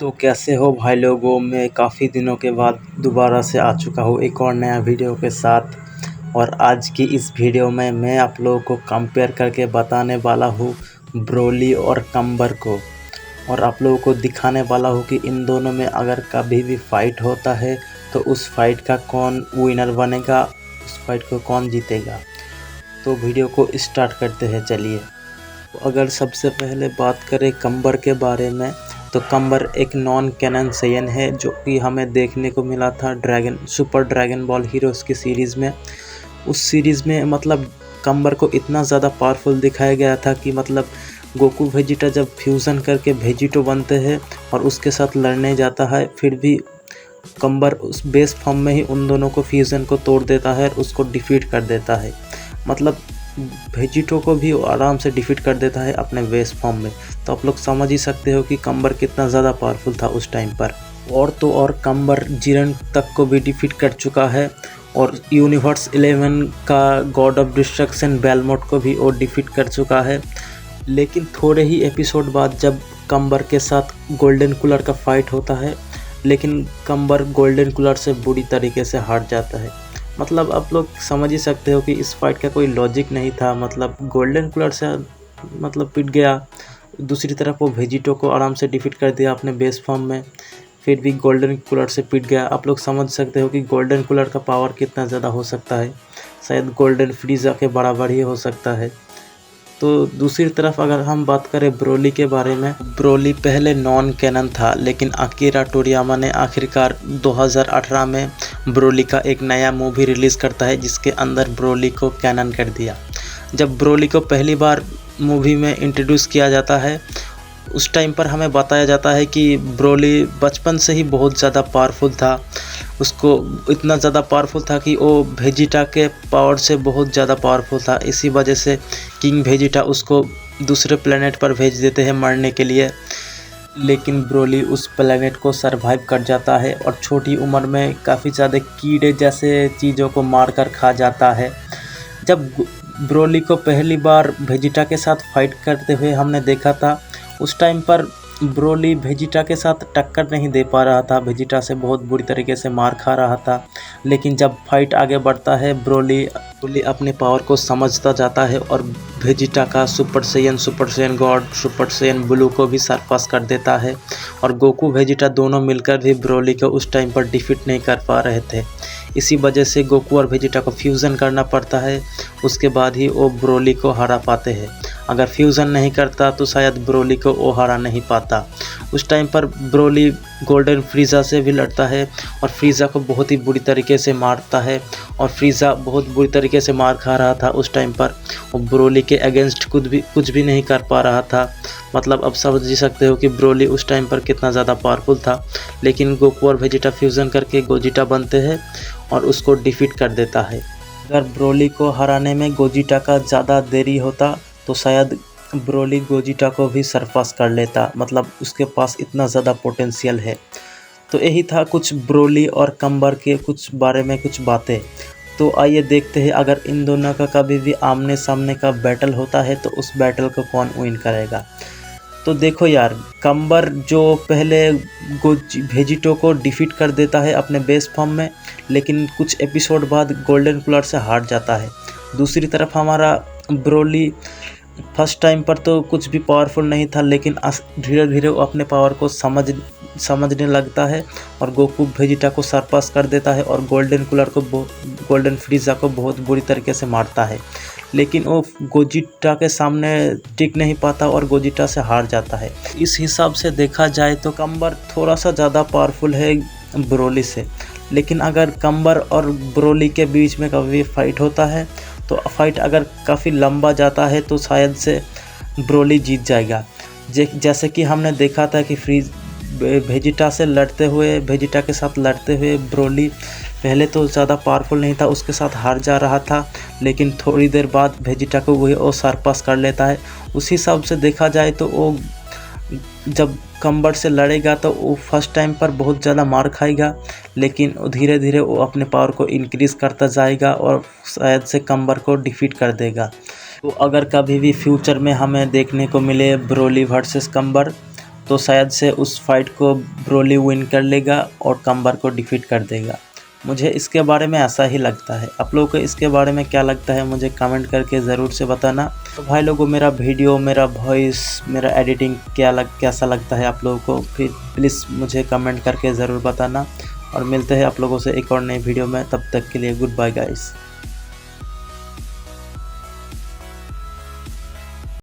तो कैसे हो भाई लोगों। मैं काफ़ी दिनों के बाद दोबारा से आ चुका हूँ एक और नया वीडियो के साथ। और आज की इस वीडियो में मैं आप लोगों को कंपेयर करके बताने वाला हूँ ब्रोली और कंबर को। और आप लोगों को दिखाने वाला हूँ कि इन दोनों में अगर कभी भी फाइट होता है तो उस फाइट का कौन विनर बनेगा, उस फाइट को कौन जीतेगा। तो वीडियो को स्टार्ट करते हैं, चलिए। अगर सबसे पहले बात करें कंबर के बारे में, तो कंबर एक नॉन कैनन सेयन है जो कि हमें देखने को मिला था सुपर ड्रैगन बॉल हीरोज़ की सीरीज़ में। उस सीरीज़ में मतलब कंबर को इतना ज़्यादा पावरफुल दिखाया गया था कि मतलब गोकू वेजिटा जब फ्यूज़न करके वेजिटो बनते हैं और उसके साथ लड़ने जाता है, फिर भी कंबर उस बेस फॉर्म में ही उन दोनों को फ्यूज़न को तोड़ देता है और उसको डिफीट कर देता है। मतलब वेजिटो को भी आराम से डिफीट कर देता है अपने बेस फॉर्म में। तो आप लोग समझ ही सकते हो कि कंबर कितना ज़्यादा पावरफुल था उस टाइम पर। और तो और कंबर जिरन तक को भी डिफीट कर चुका है और यूनिवर्स 11 का गॉड ऑफ डिस्ट्रक्शन बेलमोट को भी और डिफीट कर चुका है। लेकिन थोड़े ही एपिसोड बाद जब कंबर के साथ गोल्डन कूलर का फाइट होता है, लेकिन कंबर गोल्डन कूलर से बुरी तरीके से हार जाता है। मतलब आप लोग समझ ही सकते हो कि इस फाइट का कोई लॉजिक नहीं था। मतलब गोल्डन कूलर से मतलब पिट गया, दूसरी तरफ वो वेजिटो को आराम से डिफीट कर दिया अपने बेस फॉर्म में, फिर भी गोल्डन कूलर से पिट गया। आप लोग समझ सकते हो कि गोल्डन कूलर का पावर कितना ज़्यादा हो सकता है, शायद गोल्डन फ्रीज़ा के बराबर ही हो सकता है। तो दूसरी तरफ अगर हम बात करें ब्रोली के बारे में, ब्रोली पहले नॉन कैनन था, लेकिन अकीरा टोरियामा ने आखिरकार 2018 में ब्रोली का एक नया मूवी रिलीज़ करता है जिसके अंदर ब्रोली को कैनन कर दिया। जब ब्रोली को पहली बार मूवी में इंट्रोड्यूस किया जाता है, उस टाइम पर हमें बताया जाता है कि ब्रोली बचपन से ही बहुत ज़्यादा पावरफुल था। उसको इतना ज़्यादा पावरफुल था कि वो वेजिटा के पावर से बहुत ज़्यादा पावरफुल था। इसी वजह से किंग वेजिटा उसको दूसरे प्लेनेट पर भेज देते हैं मरने के लिए। लेकिन ब्रोली उस प्लेनेट को सरवाइव कर जाता है और छोटी उम्र में काफ़ी ज़्यादा कीड़े जैसे चीज़ों को मार कर खा जाता है। जब ब्रोली को पहली बार वेजिटा के साथ फाइट करते हुए हमने देखा था, उस टाइम पर ब्रोली वेजिटा के साथ टक्कर नहीं दे पा रहा था, वेजिटा से बहुत बुरी तरीके से मार खा रहा था। लेकिन जब फाइट आगे बढ़ता है, ब्रोली अपने पावर को समझता जाता है और वेजिटा का super Saiyan God, super Saiyan blue को भी सरपास कर देता है। और गोकू वेजिटा दोनों मिलकर भी ब्रोली को उस टाइम पर डिफीट नहीं कर पा रहे थे। इसी वजह से गोकू और वेजिटा को फ्यूज़न करना पड़ता है, उसके बाद ही वो ब्रोली को हरा पाते हैं। अगर फ्यूज़न नहीं करता तो शायद ब्रोली को वो हरा नहीं पाता। उस टाइम पर ब्रोली गोल्डन फ्रीज़ा से भी लड़ता है और फ्रीज़ा को बहुत ही बुरी तरीके से मारता है और फ्रीज़ा बहुत बुरी तरीके से मार खा रहा था उस टाइम पर। वो ब्रोली के अगेंस्ट कुछ भी नहीं कर पा रहा था। मतलब अब समझ ही सकते हो कि ब्रोली उस टाइम पर कितना ज़्यादा पावरफुल था। लेकिन गोकू और वेजिटा फ्यूज़न करके गोजिटा बनते हैं और उसको डिफीट कर देता है। अगर ब्रोली को हराने में गोजिटा का ज़्यादा देरी होता तो शायद ब्रोली गोजिटा को भी सरपास कर लेता। मतलब उसके पास इतना ज़्यादा पोटेंशियल है। तो यही था कुछ ब्रोली और कंबर के कुछ बारे में कुछ बातें। तो आइए देखते हैं, अगर इन दोनों का कभी भी आमने सामने का बैटल होता है तो उस बैटल को कौन विन करेगा। तो देखो यार, कंबर जो पहले वेजिटो को डिफीट कर देता है अपने बेस फॉर्म में, लेकिन कुछ एपिसोड बाद गोल्डन कूलर से हार जाता है। दूसरी तरफ हमारा ब्रोली फर्स्ट टाइम पर तो कुछ भी पावरफुल नहीं था, लेकिन धीरे धीरे वो अपने पावर को समझने लगता है और गोकू वेजिटा को सरपास कर देता है और गोल्डन फ्रीज़ा को बहुत बुरी तरीके से मारता है। लेकिन वो गोजिटा के सामने टिक नहीं पाता और गोजिटा से हार जाता है। इस हिसाब से देखा जाए तो कंबर थोड़ा सा ज़्यादा पावरफुल है ब्रोली से। लेकिन अगर कंबर और ब्रोली के बीच में कभी फाइट होता है तो फाइट अगर काफ़ी लंबा जाता है तो शायद से ब्रोली जीत जाएगा। जैसे कि हमने देखा था कि वेजिटा के साथ लड़ते हुए ब्रोली पहले तो ज़्यादा पावरफुल नहीं था, उसके साथ हार जा रहा था। लेकिन थोड़ी देर बाद वेजिटा को वो सरपास कर लेता है। उसी हिसाब से देखा जाए तो वो जब कंबर से लड़ेगा तो वो फर्स्ट टाइम पर बहुत ज़्यादा मार खाएगा, लेकिन धीरे धीरे वो अपने पावर को इंक्रीज़ करता जाएगा और शायद से कंबर को डिफीट कर देगा। तो अगर कभी भी फ्यूचर में हमें देखने को मिले ब्रोली वर्सेस कंबर, तो शायद से उस फाइट को ब्रोली विन कर लेगा और कम्बर को डिफीट कर देगा। मुझे इसके बारे में ऐसा ही लगता है। आप लोगों को इसके बारे में क्या लगता है मुझे कमेंट करके ज़रूर से बताना। तो भाई लोगों, मेरा वीडियो, मेरा वॉइस, मेरा एडिटिंग कैसा लगता है आप लोगों को, फिर प्लीज़ मुझे कमेंट करके ज़रूर बताना। और मिलते हैं आप लोगों से एक और नई वीडियो में। तब तक के लिए गुड बाय गाइस।